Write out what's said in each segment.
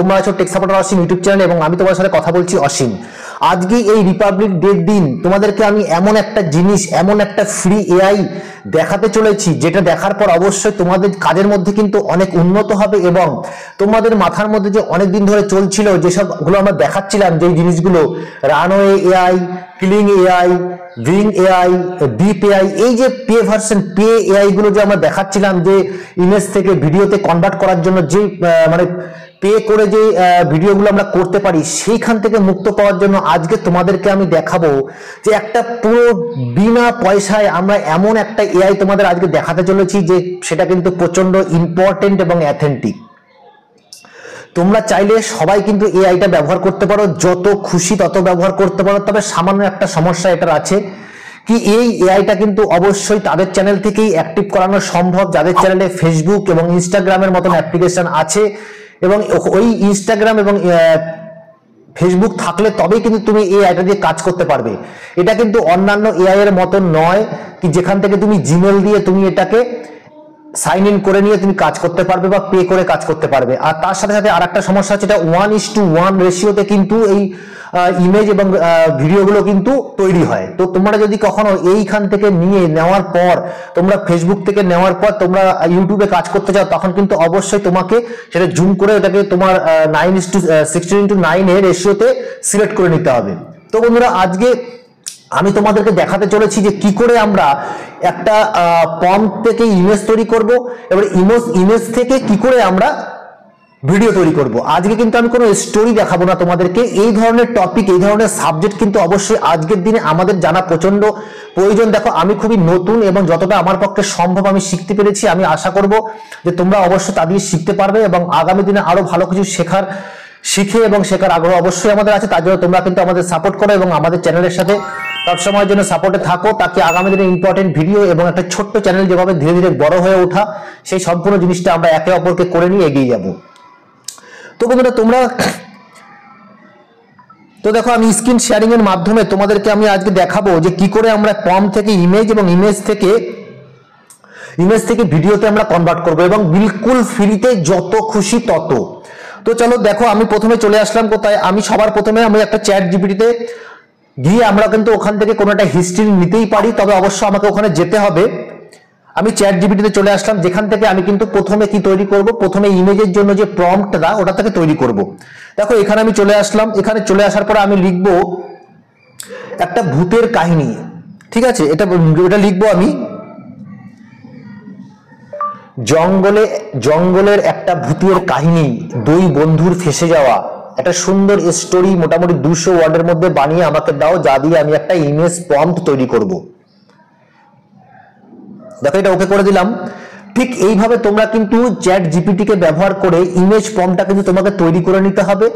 তোমরা আছো take supporter অসীম YouTube channel এবং আমি তোমার সাথে কথা বলছি অসীম। আজকে এই রিপাবলিক ডের দিন তোমাদেরকে আমি এমন একটা জিনিস, এমন একটা ফ্রি এআই দেখাতে চলেছি যেটা দেখার পর অবশ্যই তোমাদের কাজের মধ্যে কিন্তু অনেক উন্নত হবে এবং তোমাদের মাথার মধ্যে যে অনেক দিন ধরে চলছিল যেসবগুলো আমরা দেখাচ্ছিলাম, যে জিনিসগুলো runway AI, killing AI, ভিং AI, deep AI, এই যে পে ভার্সন পে এআই গুলো যে আমরা দেখাচ্ছিলাম, যে ইমেজ থেকে ভিডিওতে কনভার্ট করার জন্য যে মানে পে করে যে ভিডিওগুলো আমরা করতে পারি, সেইখান থেকে মুক্ত পাওয়ার জন্য আজকে তোমাদেরকে আমি দেখাবো যে একটা পুরো বিনা পয়সায় আমরা এমন একটা এআই তোমাদের আজকে দেখাতে চলেছি যে সেটা কিন্তু প্রচন্ড ইম্পর্টেন্ট এবং অ্যাথেন্টিক। তোমরা চাইলে সবাই কিন্তু এআইটা ব্যবহার করতে পারো, যত খুশি তত ব্যবহার করতে পারো। তবে সামান্য একটা সমস্যা এটার আছে কি, এই এআইটা কিন্তু অবশ্যই তাদের চ্যানেল থেকেই অ্যাক্টিভ করানো সম্ভব যাদের চ্যানেলে ফেসবুক এবং ইনস্টাগ্রামের মতন অ্যাপ্লিকেশন আছে, এবং ওই ইনস্টাগ্রাম এবং ফেসবুক থাকলে তবেই কিন্তু তুমি এই এআইটা দিয়ে কাজ করতে পারবে। এটা কিন্তু অন্যান্য এআই এর মতন নয় কি যেখান থেকে তুমি জিমেল দিয়ে তুমি এটাকে সাইন ইন করে নিয়ে তুমি কাজ করতে পারবে বা পে করে কাজ করতে পারবে। আর তার সাথে সাথে আর একটা সমস্যা আছে, এটা 1:1 রেশিওতে কিন্তু এই ইমেজ এবং ভিডিওগুলো কিন্তু তৈরি হয়। তো তোমরা যদি কখনো এইখান থেকে নিয়ে নেওয়ার পর, তোমরা ফেসবুক থেকে নেওয়ার পর তোমরা ইউটিউবে কাজ করতে চাও, তখন কিন্তু অবশ্যই তোমাকে সেটা জুম করে এটাকে তোমার 9:16:9 এর রেশিওতে সিলেক্ট করে নিতে হবে। তো বন্ধুরা, আজকে আমি তোমাদেরকে দেখাতে চলেছি যে কি করে আমরা একটা প্রম্পট থেকে ইমেজ তৈরি করব, এবার ইমেজ থেকে কি করে আমরা ভিডিও তৈরি করব। আজকে কিন্তু আমি কোনো স্টোরি দেখাবো না তোমাদেরকে। এই ধরনের টপিক, এই ধরনের সাবজেক্ট কিন্তু অবশ্যই আজকের দিনে আমাদের জানা প্রচন্ড প্রয়োজন। দেখো, আমি খুবই নতুন এবং যতটা আমার পক্ষে সম্ভব আমি শিখতে পেরেছি। আমি আশা করব যে তোমরা অবশ্যই তা দিয়ে শিখতে পারবে এবং আগামী দিনে আরো ভালো কিছু শিখে এবং শেখার আগ্রহ অবশ্যই আমাদের আছে। তার জন্য তোমরা কিন্তু আমাদের সাপোর্ট করো এবং আমাদের চ্যানেলের সাথে সবসময়ের জন্য সাপোর্টে থাকো, তাকে আগামী দিনে ইম্পর্টেন্ট ভিডিও এবং একটা ছোট্ট চ্যানেল যেভাবে ধীরে ধীরে বড় হয়ে ওঠা, সেই সম্পূর্ণ জিনিসটা আমরা একে অপরকে করে নিয়ে এগিয়ে যাব। তো বন্ধুরা, তো দেখো, আমি স্ক্রিন শেয়ারিং এর মাধ্যমে তোমাদেরকে আমি আজকে দেখাবো যে কি করে আমরা প্রম্পট থেকে ইমেজ এবং ইমেজ থেকে ভিডিওতে আমরা কনভার্ট করব এবং বিলকুল ফ্রিতে, যত খুশি তত। তো চলো দেখো, আমি প্রথমে চলে আসলাম কোথায়, আমি সবার প্রথমে আমি একটা চ্যাট জিপিটিতে গিয়ে আমরা কিন্তু ওখান থেকে কোনো একটা হিস্ট্রি নিতেই পারি, তবে অবশ্য আমাকে ওখানে যেতে হবে। আমি চ্যাট জিপিটিতে চলে আসলাম, যেখান থেকে আমি কিন্তু প্রথমে কি তৈরি করব, প্রথমে ইমেজের জন্য যে প্রম্পটটা ওটা থেকে তৈরি করব। দেখো, এখানে আমি চলে আসলাম। এখানে চলে আসার পরে আমি লিখব একটা ভূতের কাহিনী। ঠিক আছে, এটা লিখবো আমি, জঙ্গলের একটা ভূতের কাহিনী, দুই বন্ধুর ফেসে যাওয়া। একটা সুন্দর স্টোরি মোটামুটি 200 ওয়ার্ডের মধ্যে বানিয়ে আমাকে দাও, যা দিয়ে আমি একটা ইমেজ প্রম্পট তৈরি করব। দেখো, এটা ওকে করে দিলাম। ঠিক এইভাবে তোমরা কিন্তু চ্যাট জিপিটি কে ব্যবহার করে ইমেজ প্রম্পটটা কিন্তু তোমাকে তৈরি করে নিতে হবে।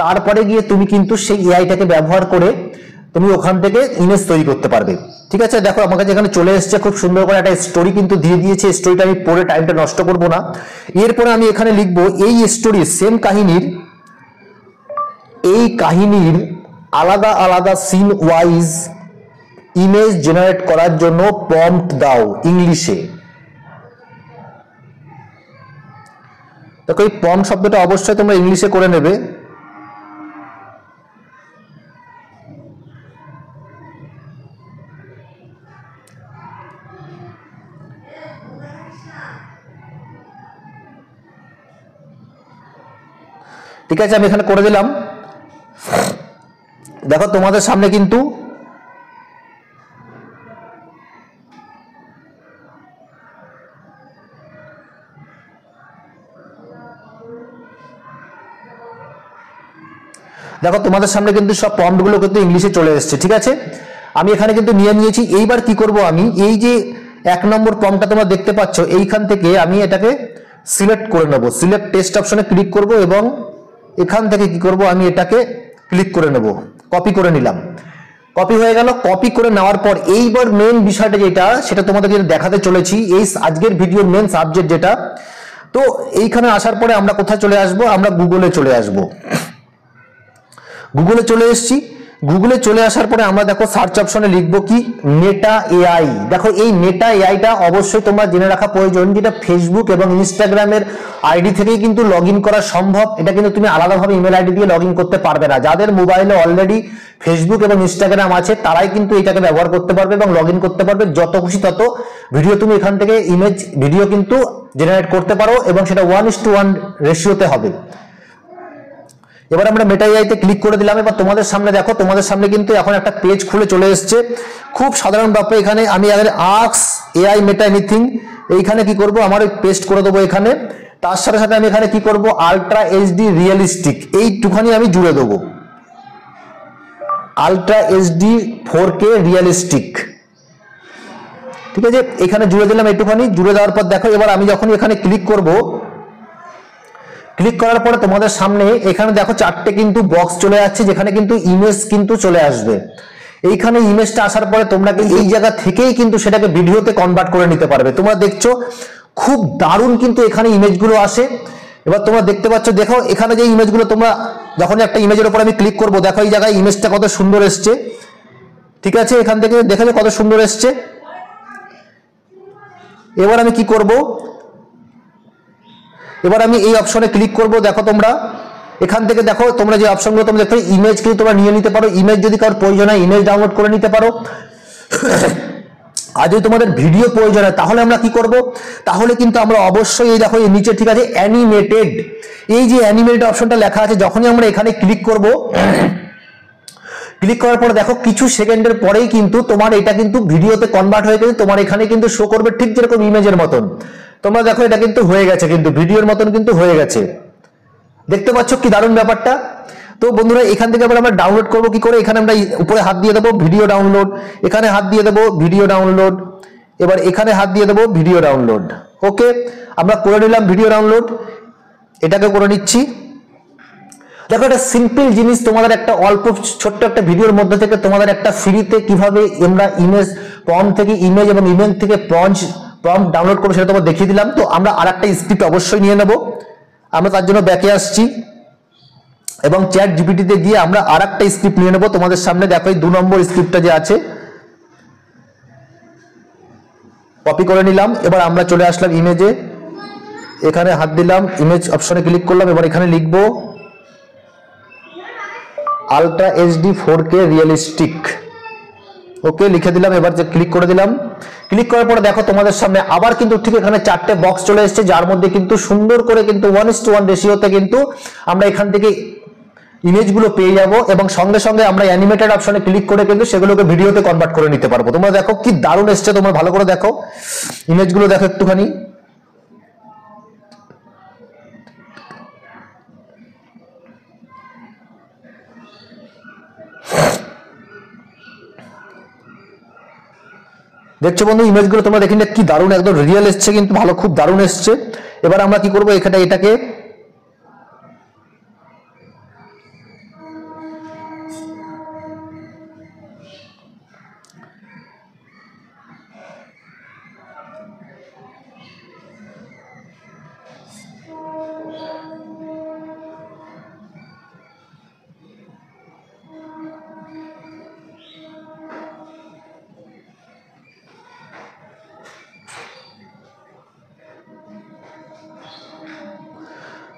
তারপরে গিয়ে তুমি কিন্তু সেই এআইটাকে ব্যবহার করে তুমি ওখান থেকে ইমেজ তৈরি করতে পারবে। ঠিক আছে, দেখো আমার কাছে এখানে চলে এসেছে, খুব সুন্দর করে একটা স্টোরি কিন্তু দিয়ে দিয়েছে। স্টোরিটা আমি পড়ে টাইমটা নষ্ট করব না। এরপরে আমি এখানে লিখবো এই স্টোরি সেম কাহিনীর আলাদা আলাদা সিন ওয়াইজ ইমেজ জেনারেট করার জন্য প্রম্পট দাও ইংলিশে। দেখো, এই প্রম্পট শব্দটা অবশ্যই তোমরা ইংলিশে করে নেবে। ঠিক আছে, আমি এখানে করে দিলাম। দেখো, তোমাদের সামনে কিন্তু সব প্রম্পট গুলো কিন্তু ইংলিশে চলে এসেছে। ঠিক আছে, আমি এখানে কিন্তু নিয়েছি। এইবার কি করব, আমি এই যে 1 নম্বর প্রম্পটটা তোমরা দেখতে পাচ্ছ, এইখান থেকে আমি এটাকে সিলেক্ট করে নেব। সিলেক্ট টেক্সট অপশনে ক্লিক করব এবং এখান থেকে কি করব, আমি এটাকে ক্লিক করে নেব। কপি করে নিলাম। কপি হয়ে গেল। কপি করে নেওয়ার পর এইবার মেন বিষয়টা সেটা তোমাদেরকে দেখাতে চলেছি, এই আজকের ভিডিওর মেন সাবজেক্ট যেটা। তো এইখানে আসার পরে আমরা কোথায় চলে আসব, আমরা গুগলে চলে আসব। গুগলে চলে এসেছি। গুগলে চলে আসার পরে আমরা দেখো সার্চ অপশনে লিখবো কি মেটা এআই। দেখো এই মেটা এআইটা অবশ্যই তোমরা জেনে রাখা প্রয়োজন, যেটা ফেসবুক এবং ইনস্টাগ্রামের আইডি থেকেই কিন্তু লগ ইন করা সম্ভব। এটা কিন্তু তুমি আলাদাভাবে ইমেল আইডি দিয়ে লগ ইন করতে পারবে না। যাদের মোবাইলে অলরেডি ফেসবুক এবং ইনস্টাগ্রাম আছে তারাই কিন্তু এটাকে ব্যবহার করতে পারবে এবং লগ ইন করতে পারবে। যত খুশি তত ভিডিও তুমি এখান থেকে ইমেজ ভিডিও কিন্তু জেনারেট করতে পারো এবং সেটা 1:1 রেশিওতে হবে। এবার আমরা মেটা এআইতে ক্লিক করে দিলাম। এবার তোমাদের সামনে দেখো, তোমাদের সামনে কিন্তু এখন একটা পেজ খুলে চলে এসেছে। খুব সাধারণ ব্যাপার, এখানে আমি আস্ক এআই মেটা এনিথিং এইখানে কি করব, আমার পেস্ট করে দেবো এখানে। তার সাথে সাথে আমি এখানে কি করব, আলট্রা এইচডি রিয়েলিস্টিক এইটুখানি আমি জুড়ে দেবো, আলট্রা এইচডি 4K রিয়েলিস্টিক। ঠিক আছে, এখানে জুড়ে দিলাম একটুখানি। জুড়ে দেওয়ার পর দেখো এবার আমি যখন এখানে ক্লিক করব, ক্লিক করার পরে তোমাদের সামনে এখানে দেখো চারটে কিন্তু বক্স চলে যাচ্ছে, যেখানে কিন্তু ইমেজ কিন্তু চলে আসবে। এইখানে ইমেজটা আসার পরে তোমরা কিন্তু এই জায়গা থেকেই কিন্তু সেটাকে ভিডিওতে কনভার্ট করে নিতে পারবে। তোমরা দেখছো খুব দারুণ কিন্তু এখানে ইমেজগুলো আসে। এবার তোমরা দেখতে পাচ্ছ, দেখো এখানে যে ইমেজগুলো তোমরা যখন একটা ইমেজের উপর আমি ক্লিক করব, দেখো এই জায়গায় ইমেজটা কত সুন্দর এসছে। ঠিক আছে, এখান থেকে দেখে কত সুন্দর এসছে। এবার আমি কি করব, এবার আমি এই অপশনে ক্লিক করব। দেখো তোমরা এখান থেকে দেখো তোমরা যে অপশনগুলো তোমরা দেখো, ইমেজ কিন্তু তোমরা নিয়ে নিতে পারো। ইমেজ যদি কারোর প্রয়োজন হয় ইমেজ ডাউনলোড করে নিতে পারো। আর যদি তোমাদের ভিডিও প্রয়োজন হয় তাহলে আমরা কি করব, তাহলে কিন্তু আমরা অবশ্যই এই দেখো এই নিচে ঠিক আছে অ্যানিমেটেড, এই যে অ্যানিমেটেড অপশনটা লেখা আছে, যখনই আমরা এখানে ক্লিক করব, ক্লিক করার পরে দেখো কিছু সেকেন্ডের পরেই কিন্তু তোমার এটা কিন্তু ভিডিওতে কনভার্ট হয়ে গেছে। তোমার এখানে কিন্তু শো করবে ঠিক যেরকম ইমেজের মতন। তোমরা দেখো এটা কিন্তু হয়ে গেছে, কিন্তু ভিডিওর মতন কিন্তু হয়ে গেছে। দেখতে পাচ্ছ কি দারুণ ব্যাপারটা। তো বন্ধুরা এখান থেকে আবার আমরা ডাউনলোড করব কি করে, এখানে আমরা উপরে হাত দিয়ে দেবো ভিডিও ডাউনলোড, এখানে হাত দিয়ে দেবো ভিডিও ডাউনলোড, এবার এখানে হাত দিয়ে দেবো ভিডিও ডাউনলোড। ওকে, আমরা করে নিলাম ভিডিও ডাউনলোড, এটাকে করে নিচ্ছি। দেখো একটা সিম্পল জিনিস, তোমাদের একটা অল্প ছোট্ট একটা ভিডিওর মধ্যে থেকে তোমাদের একটা ফ্রিতে কিভাবে আমরা ইমেজ প্রম্পট থেকে ইমেজ এবং ইমেজ থেকে প্রম্পট ডাউনলোড করবো সেটা তোমার দেখিয়ে দিলাম। তো আমরা আরেকটা স্ক্রিপ্ট অবশ্যই নিয়ে নেব। আমরা তার জন্য ব্যাকে আসছি এবং চ্যাট জিপিটিতে গিয়ে আমরা আরেকটা স্ক্রিপ্ট নিয়ে নেব। তোমাদের সামনে দেখো এই 2 নম্বর স্ক্রিপ্টটা যে আছে কপি করে নিলাম। এবার আমরা চলে আসলাম ইমেজে, এখানে হাত দিলাম, ইমেজ অপশনে ক্লিক করলাম। এবার এখানে লিখব আলট্রা এইচডি 4K রিয়েলিস্টিক। ওকে, লিখে দিলাম। এবার যে ক্লিক করে দিলাম, ক্লিক করার পরে দেখো তোমাদের সামনে আবার কিন্তু ঠিক এখানে চারটে বক্স চলে এসেছে, যার মধ্যে কিন্তু সুন্দর করে কিন্তু 1:1 রেশিওতে কিন্তু আমরা এখান থেকে ইমেজগুলো পেয়ে যাব এবং সঙ্গে সঙ্গে আমরা অ্যানিমেটেড অপশনে ক্লিক করে কিন্তু সেগুলোকে ভিডিওতে কনভার্ট করে নিতে পারবো। তোমরা দেখো কি দারুণ এসছে, তোমরা ভালো করে দেখো ইমেজগুলো, দেখো একটুখানি। দেখছো বন্ধু ইমেজগুলো তোমরা দেখি কি দারুণ, একদম রিয়েল এসছে কিন্তু, ভালো খুব দারুণ এসছে। এবার আমরা কি করবো, এটাকে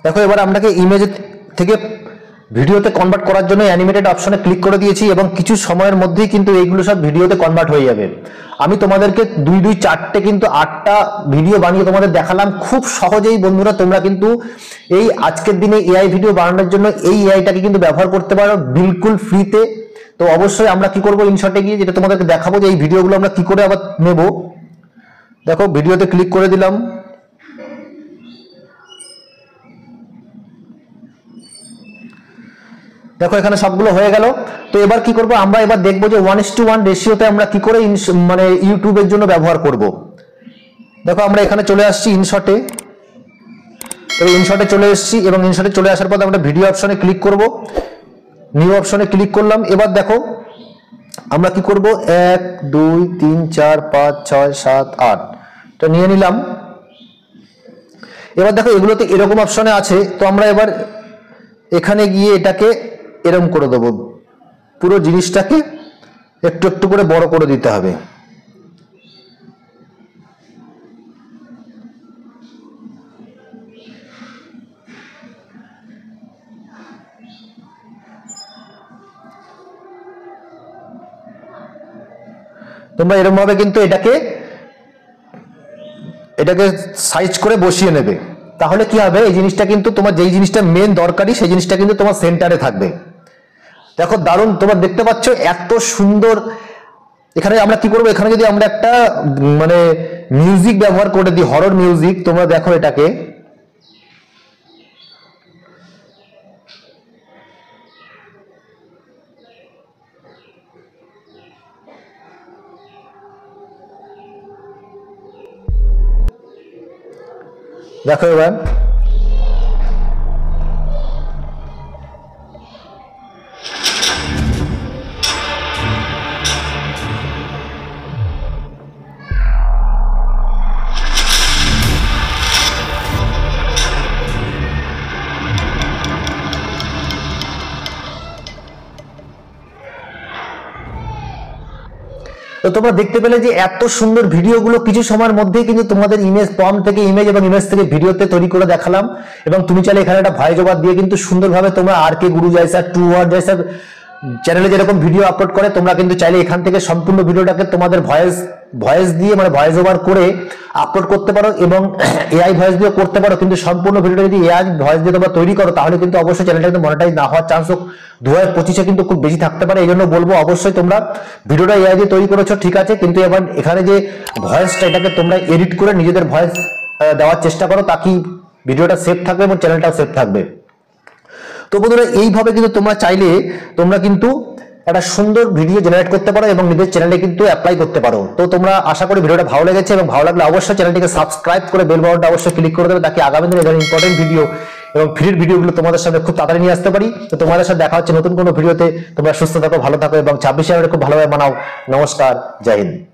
দেখো এবার আপনাকে ইমেজ থেকে ভিডিওতে কনভার্ট করার জন্য অ্যানিমেটেড অপশনে ক্লিক করে দিয়েছি এবং কিছু সময়ের মধ্যেই কিন্তু এইগুলো সব ভিডিওতে কনভার্ট হয়ে যাবে। আমি তোমাদেরকে 2 4টে কিন্তু 8টা ভিডিও বানিয়ে তোমাদের দেখালাম খুব সহজেই। বন্ধুরা তোমরা কিন্তু এই আজকের দিনে এআই ভিডিও বানানোর জন্য এই এআইটাকে কিন্তু ব্যবহার করতে পারো বিলকুল ফ্রিতে। তো অবশ্যই আমরা কি করব, ইনশটে গিয়ে যেটা তোমাদেরকে দেখাবো যে এই ভিডিওগুলো আমরা কি করে আবার নেব। দেখো ভিডিওতে ক্লিক করে দিলাম, দেখো এখানে সবগুলো হয়ে গেল। তো এবার কি করব, আমরা এবার দেখবো যে 1:1 রেশিওতে আমরা কি করে মানে ইউটিউবের জন্য ব্যবহার করব। দেখো আমরা এখানে চলে আসছি ইনশটে, ইনশটে চলে এসেছি এবং ইনশটে চলে আসার পর আমরা ভিডিও অপশনে ক্লিক করব, নিউ অপশনে ক্লিক করলাম। এবার দেখো আমরা কি করব, 1 2 3 4 5 6 7 8 তো নিয়ে নিলাম। এবার দেখো এগুলোতে এরকম অপশনে আছে, তো আমরা এবার এখানে গিয়ে এটাকে এরকম করে দেবো পুরো জিনিসটাকে একটু একটু করে বড় করে দিতে হবে। তোমরা এরকম ভাবে কিন্তু এটাকে সাইজ করে বসিয়ে নেবে। তাহলে কি হবে, এই জিনিসটা কিন্তু তোমার যেই জিনিসটা মেন দরকারি সেই জিনিসটা কিন্তু তোমার সেন্টারে থাকবে। দেখো দারুণ, তোমরা দেখতে পাচ্ছ এত সুন্দর। এখানে আমরা কি করবো, এখানে যদি আমরা একটা মানে মিউজিক ব্যবহার করে দিই, হরর মিউজিক, তোমরা দেখো এটাকে দেখো এবার তো তোমরা দেখতে পেলে যে এত সুন্দর ভিডিওগুলো কিছু সময়ের মধ্যেই কিন্তু তোমাদের ইমেজ প্রম্পট থেকে ইমেজ এবং ইমেজ থেকে ভিডিওতে তৈরি করে দেখালাম। এবং তুমি চাইলে এখানে একটা ভয়েস ওভার দিয়ে কিন্তু সুন্দরভাবে তোমরা আর কে গুরু জয় স্যার, টু ওয়ার্ড জয় স্যার চ্যানেলে যেরকম ভিডিও আপলোড করে, তোমরা কিন্তু চাইলে এখান থেকে সম্পূর্ণ ভিডিওটাকে তোমাদের ভয়েস দিয়ে মানে ভয়েস ওভার করে আপলোড করতে পারো এবং এআই ভয়েস দিয়ে করতে পারো। কিন্তু সম্পূর্ণ ভিডিওটা যদি এআই ভয়েস দিয়ে তোমরা তৈরি করো তাহলে কিন্তু অবশ্যই চ্যানেলটা কিন্তু মনিটাইজ না হওয়ার চান্স 2025-এ কিন্তু খুব বেশি থাকতে পারে। এই জন্য বলবো অবশ্যই তোমরা ভিডিওটা এআই দিয়ে তৈরি করেছো ঠিক আছে, কিন্তু এবার এখানে যে ভয়েসটা এটাকে তোমরা এডিট করে নিজেদের ভয়েস দেওয়ার চেষ্টা করো, তাকে ভিডিওটা সেভ থাকবে এবং চ্যানেলটাও সেভ থাকবে। তো বন্ধুরা এইভাবে কিন্তু তোমরা চাইলে তোমরা কিন্তু একটা সুন্দর ভিডিও জেনারেট করতে পারো এবং নিজের চ্যানেলে কিন্তু অ্যাপ্লাই করতে পারো। তো তোমরা আশা করি ভিডিওটা ভালো লেগেছে, এবং ভালো লাগলে অবশ্যই চ্যানেলটিকে সাবস্ক্রাইব করে বেল বাটনটা অবশ্যই ক্লিক করে দেবে, তাকে আগামী দিনে এরকম ইম্পর্টেন্ট ভিডিও এবং ফ্রির ভিডিওগুলো তোমাদের সামনে খুব তাড়াতাড়ি নিয়ে আসতে পারি। তো তোমাদের সাথে দেখা হচ্ছে নতুন কোনো ভিডিওতে। তোমরা সুস্থ থাকো, ভালো থাকো এবং 26 জানুয়ারি খুব ভালোভাবে মানাও। নমস্কার, জয় হিন্দ।